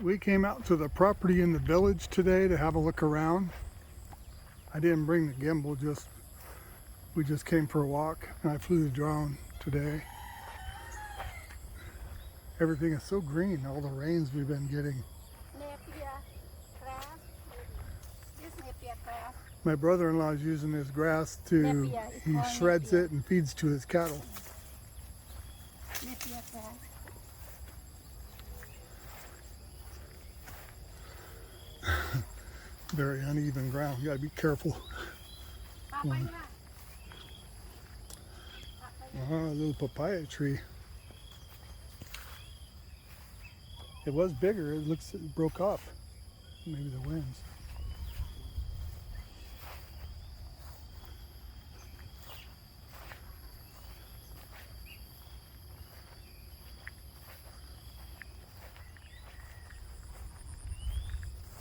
We came out to the property in the village today to have a look around. I didn't bring the gimbal, we just came for a walk, and I flew the drone today. Everything is so green, all the rains we've been getting. Napier grass. This napier grass. My brother-in-law is using his grass to, he shreds it and feeds to his cattle. Napier grass. Very uneven ground, you gotta be careful. A little papaya tree. It was bigger, it broke off. Maybe the winds.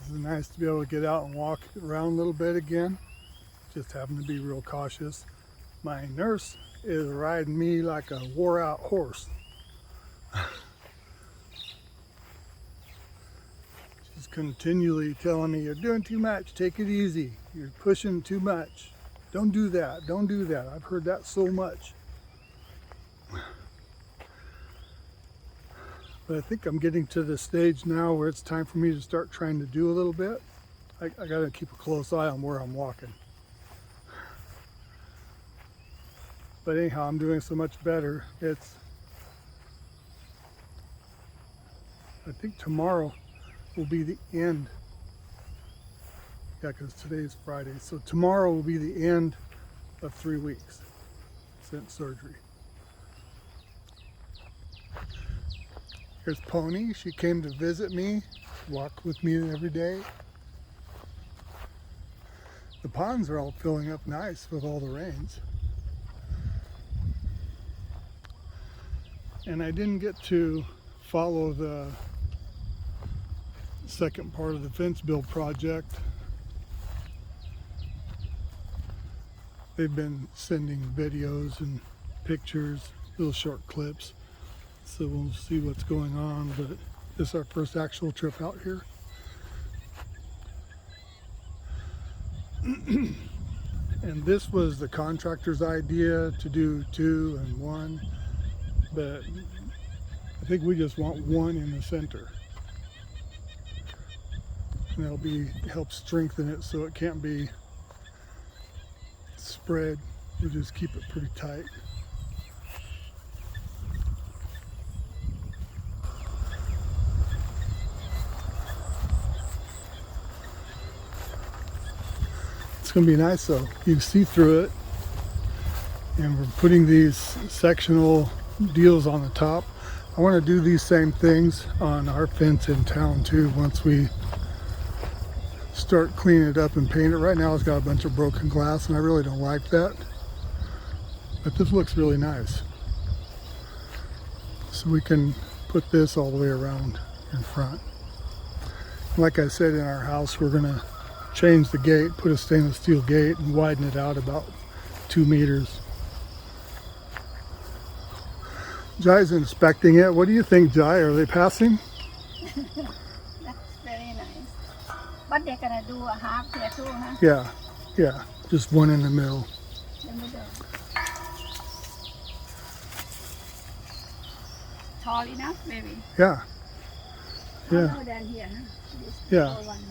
This is nice to be able to get out and walk around a little bit again. Just having to be real cautious. My nurse is riding me like a wore out horse. She's continually telling me, you're doing too much, take it easy. You're pushing too much. Don't do that, don't do that. I've heard that so much. But I think I'm getting to the stage now where it's time for me to start trying to do a little bit. I gotta keep a close eye on where I'm walking. But anyhow, I'm doing so much better. I think tomorrow will be the end. Yeah, because today is Friday. So tomorrow will be the end of 3 weeks since surgery. Here's Pony. She came to visit me, walk with me every day. The ponds are all filling up nice with all the rains. And I didn't get to follow the second part of the fence build project. They've been sending videos and pictures, little short clips. So we'll see what's going on, but this is our first actual trip out here. And this was the contractor's idea to do 2 and 1, but I think we just want 1 in the center. And that'll help strengthen it so it can't be spread. We just keep it pretty tight. It's going to be nice though. You can see through it, and we're putting these sectional deals on the top. I want to do these same things on our fence in town too once we start cleaning it up and paint it. Right now it's got a bunch of broken glass and I really don't like that, but this looks really nice. So we can put this all the way around in front. Like I said, in our house we're going to change the gate, put a stainless steel gate and widen it out about 2 meters. Jai's inspecting it. What do you think, Jai? Are they passing? That's very nice. But they're gonna do a half here too, huh? Yeah, just 1 in the middle. The middle. Tall enough, maybe. Yeah. Taller than here, huh? This Yeah. tall one.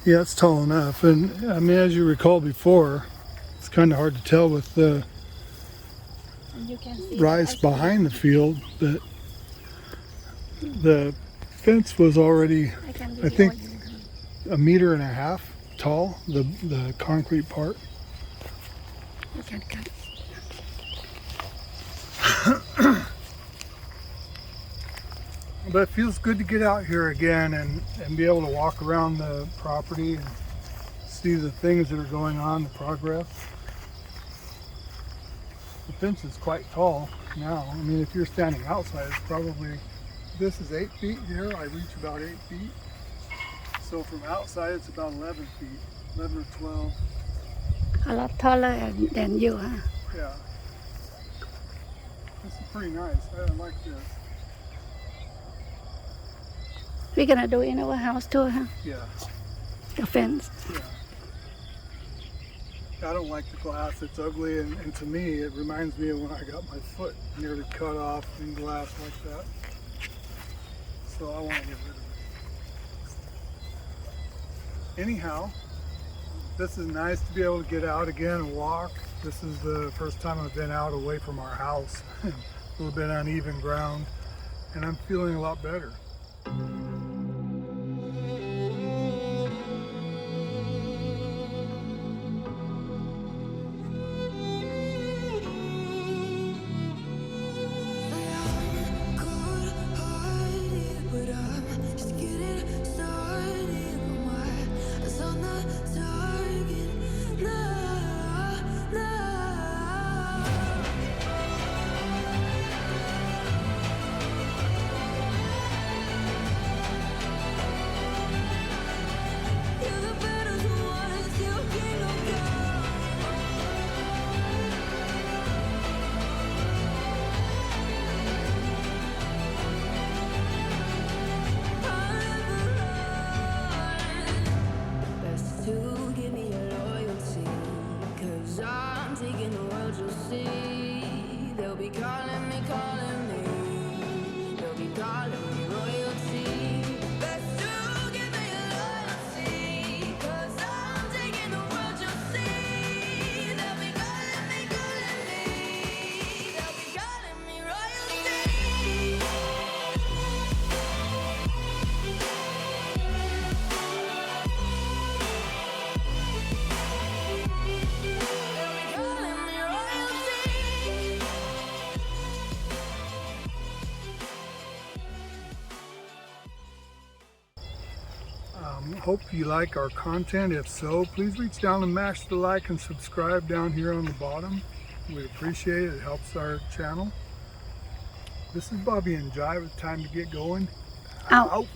Yeah, it's tall enough. And I mean, as you recall before, it's kind of hard to tell with the And you can see rise behind the field, but the fence was already, I think, 1.5 meters tall, the concrete part. You can cut. But it feels good to get out here again and be able to walk around the property and see the things that are going on, the progress. The fence is quite tall now. I mean, if you're standing outside, it's probably, this is 8 feet here. I reach about 8 feet. So from outside, it's about 11 feet, 11 or 12. A lot taller than you, huh? Yeah. This is pretty nice. I like this. We're gonna do it in our house too, huh? Yeah. The fence. Yeah. I don't like the glass. It's ugly, and to me, it reminds me of when I got my foot nearly cut off in glass like that. So I want to get rid of it. Anyhow, this is nice to be able to get out again and walk. This is the first time I've been out away from our house. A little bit uneven ground, and I'm feeling a lot better. Hope you like our content. If so, please reach down and mash the like and subscribe down here on the bottom. We appreciate it. It helps our channel. This is Bobby and Jai with Time to Get Going. Out. Out.